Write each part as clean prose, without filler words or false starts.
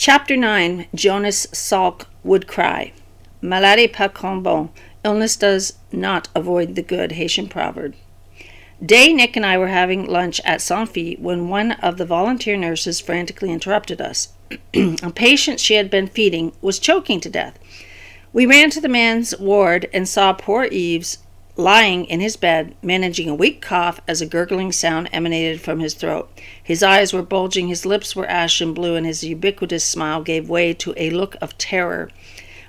Chapter 9. Jonas Salk would cry. Maladie pas comme bon. Illness does not avoid the good, Haitian proverb. Day, Nick, and I were having lunch at Sanfi when one of the volunteer nurses frantically interrupted us. A patient she had been feeding was choking to death. We ran to the man's ward and saw poor Yves lying in his bed, managing a weak cough as a gurgling sound emanated from his throat. His eyes were bulging, his lips were ashen blue, and his ubiquitous smile gave way to a look of terror.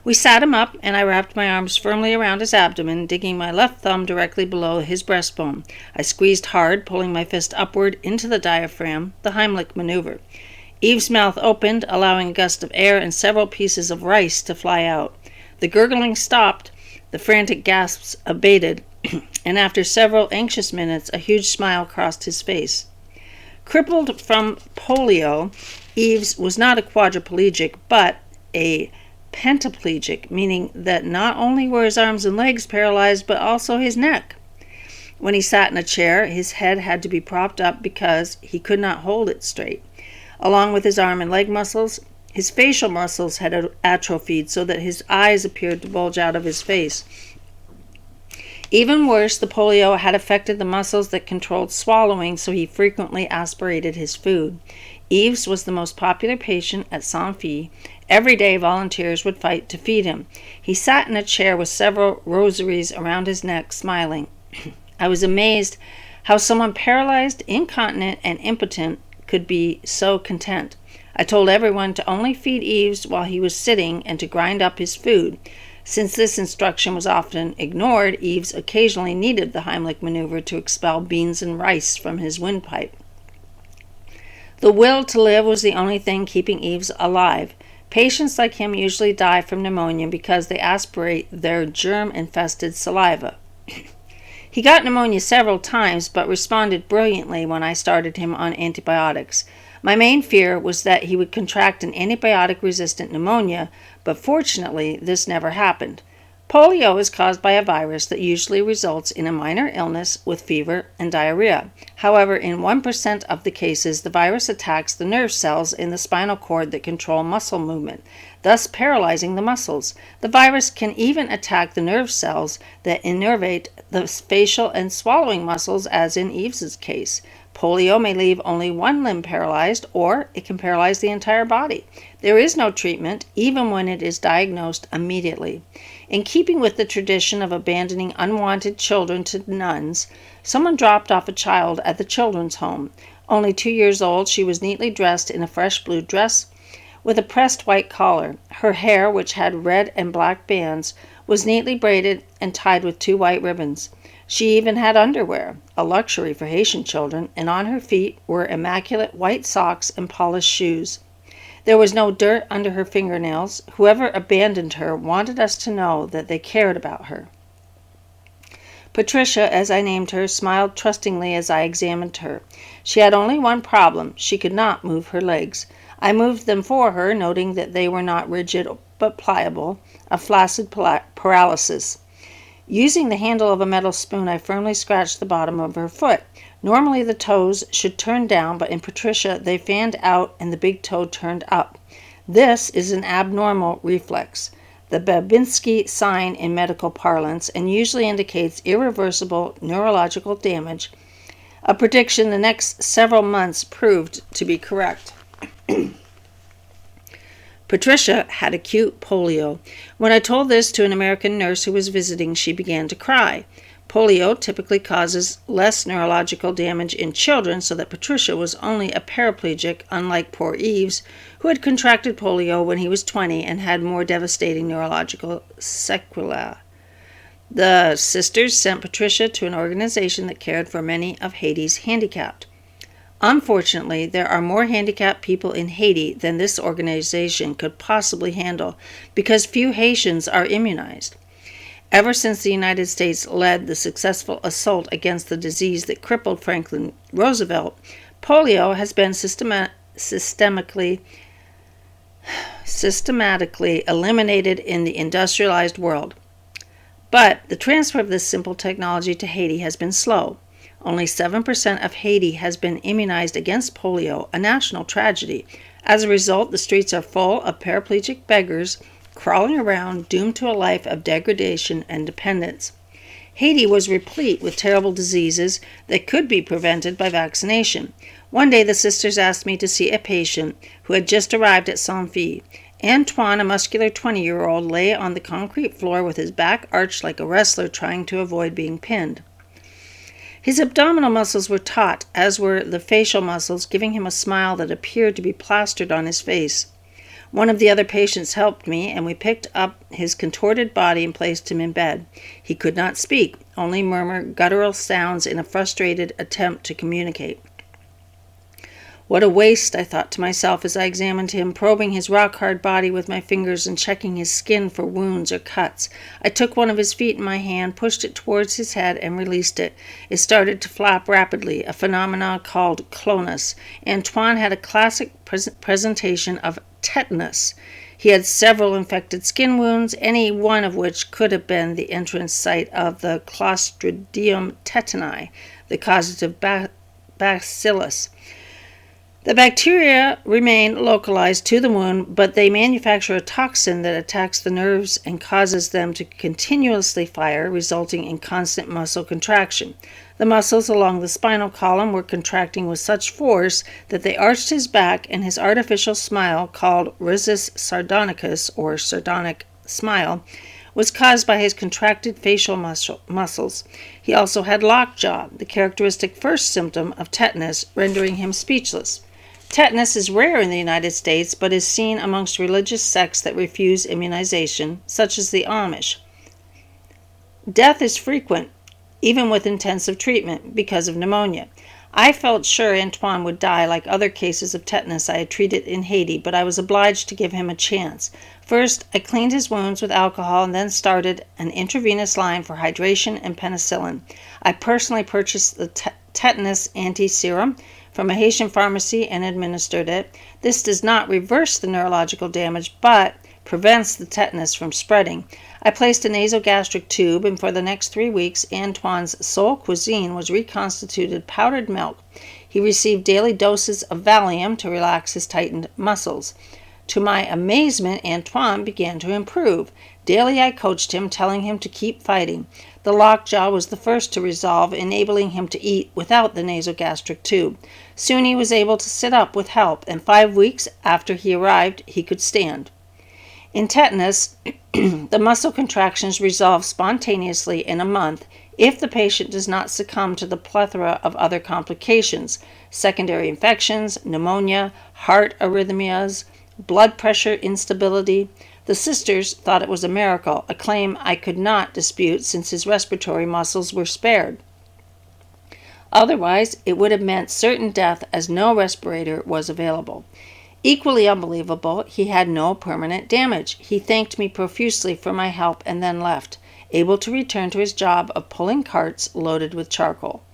We sat him up, and I wrapped my arms firmly around his abdomen, digging my left thumb directly below his breastbone. I squeezed hard, pulling my fist upward into the diaphragm, the Heimlich maneuver. Yves' mouth opened, allowing a gust of air and several pieces of rice to fly out. The gurgling stopped, the frantic gasps abated, and after several anxious minutes, a huge smile crossed his face. Crippled from polio, Yves was not a quadriplegic, but a pentaplegic, meaning that not only were his arms and legs paralyzed, but also his neck. When he sat in a chair, his head had to be propped up because he could not hold it straight. Along with his arm and leg muscles, his facial muscles had atrophied so that his eyes appeared to bulge out of his face. Even worse, the polio had affected the muscles that controlled swallowing, so he frequently aspirated his food. Yves was the most popular patient at Sanfi. Every day, volunteers would fight to feed him. He sat in a chair with several rosaries around his neck, smiling. I was amazed how someone paralyzed, incontinent, and impotent could be so content. I told everyone to only feed Yves while he was sitting and to grind up his food. Since this instruction was often ignored, Yves occasionally needed the Heimlich maneuver to expel beans and rice from his windpipe. The will to live was the only thing keeping Yves alive. Patients like him usually die from pneumonia because they aspirate their germ-infested saliva. He got pneumonia several times, but responded brilliantly when I started him on antibiotics. My main fear was that he would contract an antibiotic-resistant pneumonia, but fortunately this never happened. Polio is caused by a virus that usually results in a minor illness with fever and diarrhea. However, in 1% of the cases, the virus attacks the nerve cells in the spinal cord that control muscle movement, thus paralyzing the muscles. The virus can even attack the nerve cells that innervate the facial and swallowing muscles, as in Yves' case. Polio may leave only one limb paralyzed, or it can paralyze the entire body. There is no treatment, even when it is diagnosed immediately. In keeping with the tradition of abandoning unwanted children to nuns, someone dropped off a child at the children's home. Only 2 years old, she was neatly dressed in a fresh blue dress with a pressed white collar. Her hair, which had red and black bands, was neatly braided and tied with 2 white ribbons. She even had underwear, a luxury for Haitian children, and on her feet were immaculate white socks and polished shoes. There was no dirt under her fingernails. Whoever abandoned her wanted us to know that they cared about her. Patricia, as I named her, smiled trustingly as I examined her. She had only one problem. She could not move her legs. I moved them for her, noting that they were not rigid but pliable, a flaccid paralysis. Using the handle of a metal spoon, I firmly scratched the bottom of her foot. Normally the toes should turn down, but in Patricia they fanned out and the big toe turned up. This is an abnormal reflex, the Babinski sign in medical parlance, and usually indicates irreversible neurological damage, a prediction the next several months proved to be correct. Patricia had acute polio. When I told this to an American nurse who was visiting, she began to cry. Polio typically causes less neurological damage in children, so that Patricia was only a paraplegic, unlike poor Yves, who had contracted polio when he was 20 and had more devastating neurological sequelae. The sisters sent Patricia to an organization that cared for many of Haiti's handicapped. Unfortunately, there are more handicapped people in Haiti than this organization could possibly handle because few Haitians are immunized. Ever since the United States led the successful assault against the disease that crippled Franklin Roosevelt, polio has been systematically eliminated in the industrialized world. But the transfer of this simple technology to Haiti has been slow. Only 7% of Haiti has been immunized against polio, a national tragedy. As a result, the streets are full of paraplegic beggars crawling around, doomed to a life of degradation and dependence. Haiti was replete with terrible diseases that could be prevented by vaccination. One day the sisters asked me to see a patient who had just arrived at Salk. Antoine, a muscular 20-year-old, lay on the concrete floor with his back arched like a wrestler trying to avoid being pinned. His abdominal muscles were taut, as were the facial muscles, giving him a smile that appeared to be plastered on his face. One of the other patients helped me, and we picked up his contorted body and placed him in bed. He could not speak, only murmur guttural sounds in a frustrated attempt to communicate. What a waste, I thought to myself as I examined him, probing his rock-hard body with my fingers and checking his skin for wounds or cuts. I took one of his feet in my hand, pushed it towards his head, and released it. It started to flap rapidly, a phenomenon called clonus. Antoine had a classic presentation of tetanus. He had several infected skin wounds, any one of which could have been the entrance site of the Clostridium tetani, the causative bacillus. The bacteria remain localized to the wound, but they manufacture a toxin that attacks the nerves and causes them to continuously fire, resulting in constant muscle contraction. The muscles along the spinal column were contracting with such force that they arched his back, and his artificial smile, called risus sardonicus, or sardonic smile, was caused by his contracted facial muscles. He also had lockjaw, the characteristic first symptom of tetanus, rendering him speechless. Tetanus is rare in the United States, but is seen amongst religious sects that refuse immunization, such as the Amish. Death is frequent, even with intensive treatment, because of pneumonia. I felt sure Antoine would die like other cases of tetanus I had treated in Haiti, but I was obliged to give him a chance. First, I cleaned his wounds with alcohol and then started an intravenous line for hydration and penicillin. I personally purchased the tetanus anti-serum from a Haitian pharmacy and administered it. This does not reverse the neurological damage, but prevents the tetanus from spreading. I placed a nasogastric tube, and for the next 3 weeks, Antoine's sole cuisine was reconstituted powdered milk. He received daily doses of Valium to relax his tightened muscles. To my amazement, Antoine began to improve. Daily I coached him, telling him to keep fighting. The lockjaw was the first to resolve, enabling him to eat without the nasogastric tube. Soon he was able to sit up with help, and 5 weeks after he arrived, he could stand. In tetanus, the muscle contractions resolve spontaneously in a month if the patient does not succumb to the plethora of other complications, secondary infections, pneumonia, heart arrhythmias, blood pressure instability. The sisters thought it was a miracle, a claim I could not dispute since his respiratory muscles were spared. Otherwise, it would have meant certain death as no respirator was available. Equally unbelievable, he had no permanent damage. He thanked me profusely for my help and then left, able to return to his job of pulling carts loaded with charcoal.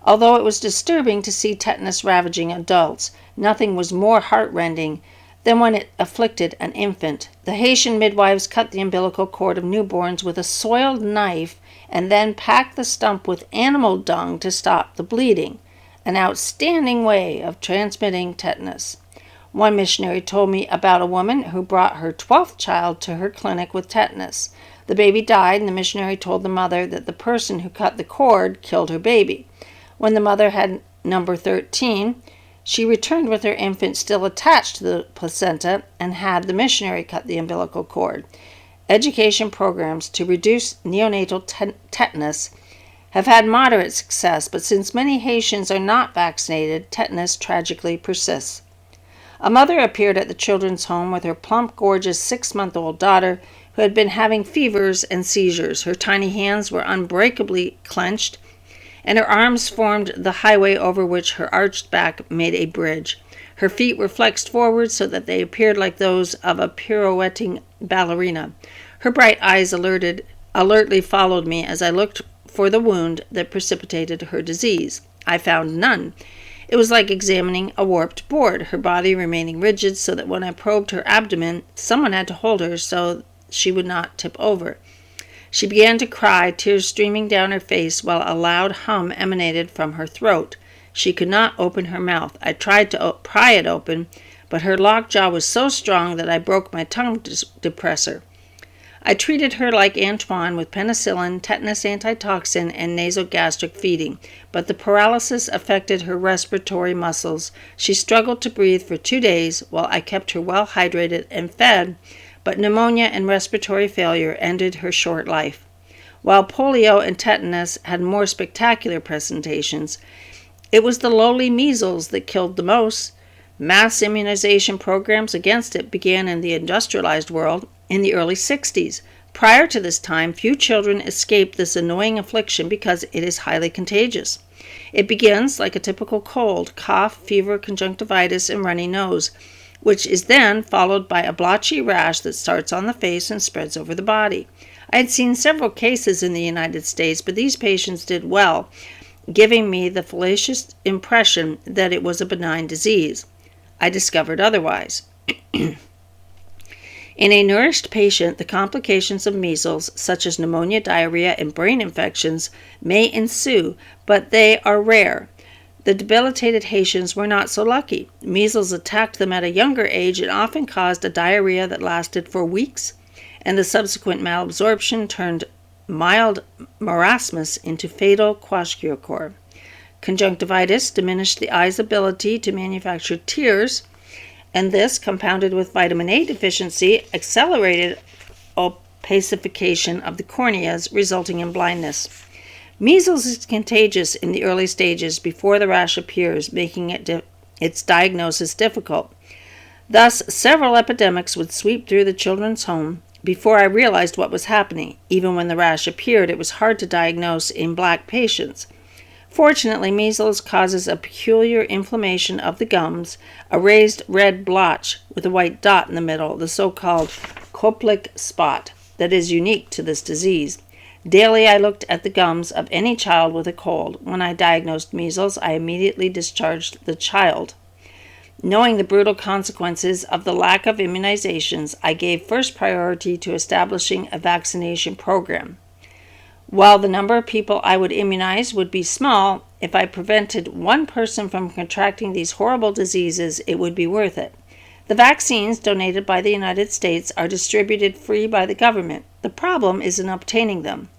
Although it was disturbing to see tetanus ravaging adults, nothing was more heartrending than when it afflicted an infant. The Haitian midwives cut the umbilical cord of newborns with a soiled knife and then packed the stump with animal dung to stop the bleeding, an outstanding way of transmitting tetanus. One missionary told me about a woman who brought her 12th child to her clinic with tetanus. The baby died, and the missionary told the mother that the person who cut the cord killed her baby. When the mother had number 13, she returned with her infant still attached to the placenta and had the missionary cut the umbilical cord. Education programs to reduce neonatal tetanus have had moderate success, but since many Haitians are not vaccinated, tetanus tragically persists. A mother appeared at the children's home with her plump, gorgeous 6-month-old daughter who had been having fevers and seizures. Her tiny hands were unbreakably clenched, and her arms formed the highway over which her arched back made a bridge. Her feet were flexed forward so that they appeared like those of a pirouetting ballerina. Her bright eyes alertly followed me as I looked for the wound that precipitated her disease. I found none. It was like examining a warped board, her body remaining rigid so that when I probed her abdomen, someone had to hold her so she would not tip over. She began to cry, tears streaming down her face, while a loud hum emanated from her throat. She could not open her mouth. I tried to pry it open, but her lockjaw was so strong that I broke my tongue depressor. I treated her like Antoine with penicillin, tetanus antitoxin, and nasogastric feeding, but the paralysis affected her respiratory muscles. She struggled to breathe for 2 days while I kept her well hydrated and fed, but pneumonia and respiratory failure ended her short life. While polio and tetanus had more spectacular presentations, it was the lowly measles that killed the most. Mass immunization programs against it began in the industrialized world in the early 60s. Prior to this time, few children escaped this annoying affliction because it is highly contagious. It begins like a typical cold: cough, fever, conjunctivitis, and runny nose, which is then followed by a blotchy rash that starts on the face and spreads over the body. I had seen several cases in the United States, but these patients did well, giving me the fallacious impression that it was a benign disease. I discovered otherwise. In a nourished patient, the complications of measles, such as pneumonia, diarrhea, and brain infections, may ensue, but they are rare. The debilitated Haitians were not so lucky. Measles attacked them at a younger age and often caused a diarrhea that lasted for weeks, and the subsequent malabsorption turned mild marasmus into fatal kwashiorkor. Conjunctivitis diminished the eye's ability to manufacture tears, and this, compounded with vitamin A deficiency, accelerated opacification of the corneas, resulting in blindness. Measles is contagious in the early stages before the rash appears, making its diagnosis difficult. Thus, several epidemics would sweep through the children's home before I realized what was happening. Even when the rash appeared, it was hard to diagnose in black patients. Fortunately, measles causes a peculiar inflammation of the gums, a raised red blotch with a white dot in the middle, the so-called Koplik spot, that is unique to this disease. Daily I looked at the gums of any child with a cold. When I diagnosed measles, I immediately discharged the child. Knowing the brutal consequences of the lack of immunizations, I gave first priority to establishing a vaccination program. While the number of people I would immunize would be small, if I prevented one person from contracting these horrible diseases, it would be worth it. The vaccines donated by the United States are distributed free by the government. The problem is in obtaining them.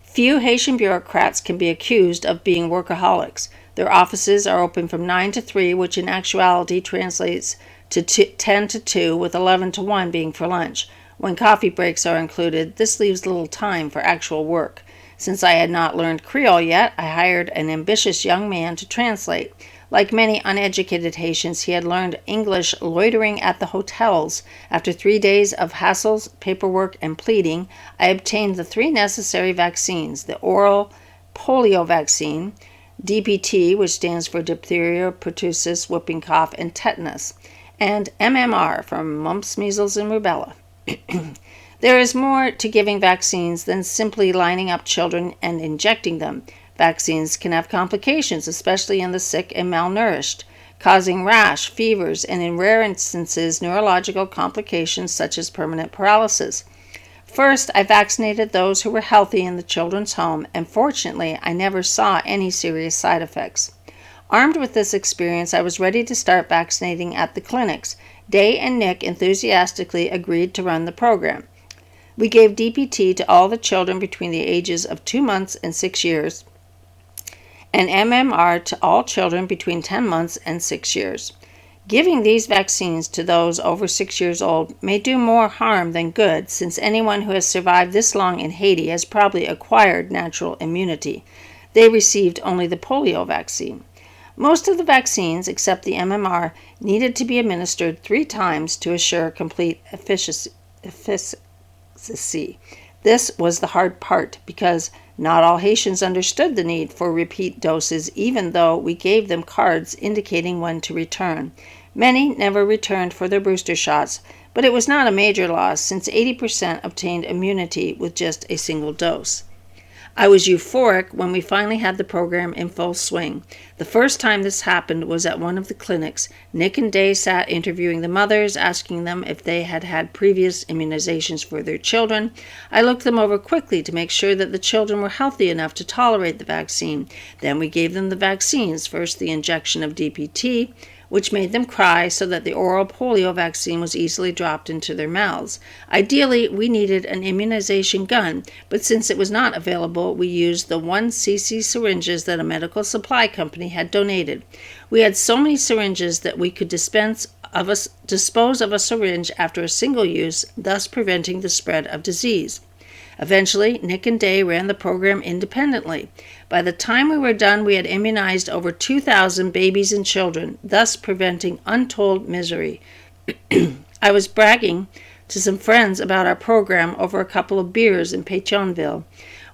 Few Haitian bureaucrats can be accused of being workaholics. Their offices are open from 9 to 3, which in actuality translates to 10 to 2, with 11 to 1 being for lunch. When coffee breaks are included, this leaves little time for actual work. Since I had not learned Creole yet, I hired an ambitious young man to translate. Like many uneducated Haitians, he had learned English loitering at the hotels. After 3 days of hassles, paperwork, and pleading, I obtained the 3 necessary vaccines: the oral polio vaccine, DPT, which stands for diphtheria, pertussis, whooping cough, and tetanus, and MMR for mumps, measles, and rubella. There is more to giving vaccines than simply lining up children and injecting them. Vaccines can have complications, especially in the sick and malnourished, causing rash, fevers, and in rare instances, neurological complications such as permanent paralysis. First, I vaccinated those who were healthy in the children's home, and fortunately, I never saw any serious side effects. Armed with this experience, I was ready to start vaccinating at the clinics. Day and Nick enthusiastically agreed to run the program. We gave DPT to all the children between the ages of 2 months and 6 years, and MMR to all children between 10 months and 6 years. Giving these vaccines to those over 6 years old may do more harm than good, since anyone who has survived this long in Haiti has probably acquired natural immunity. They received only the polio vaccine. Most of the vaccines, except the MMR, needed to be administered 3 times to assure complete efficacy. This was the hard part, because not all Haitians understood the need for repeat doses, even though we gave them cards indicating when to return. Many never returned for their booster shots, but it was not a major loss, since 80% obtained immunity with just a single dose. I was euphoric when we finally had the program in full swing. The first time this happened was at one of the clinics. Nick and Day sat interviewing the mothers, asking them if they had had previous immunizations for their children. I looked them over quickly to make sure that the children were healthy enough to tolerate the vaccine. Then we gave them the vaccines, first the injection of DPT, which made them cry so that the oral polio vaccine was easily dropped into their mouths. Ideally, we needed an immunization gun, but since it was not available, we used the 1cc syringes that a medical supply company had donated. We had so many syringes that we could dispose of a syringe after a single use, thus preventing the spread of disease. Eventually, Nick and Day ran the program independently. By the time we were done, we had immunized over 2,000 babies and children, thus preventing untold misery. I was bragging to some friends about our program over a couple of beers in Pétionville.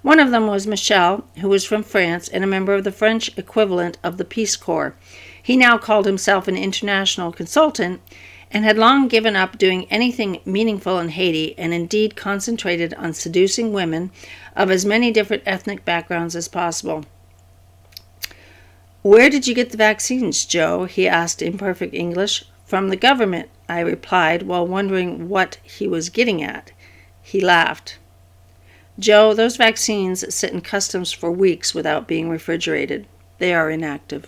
One of them was Michel, who was from France and a member of the French equivalent of the Peace Corps. He now called himself an international consultant and had long given up doing anything meaningful in Haiti, and indeed concentrated on seducing women of as many different ethnic backgrounds as possible. "Where did you get the vaccines, Joe?" he asked in perfect English. "From the government," I replied, while wondering what he was getting at. He laughed. "Joe, those vaccines sit in customs for weeks without being refrigerated. They are inactive."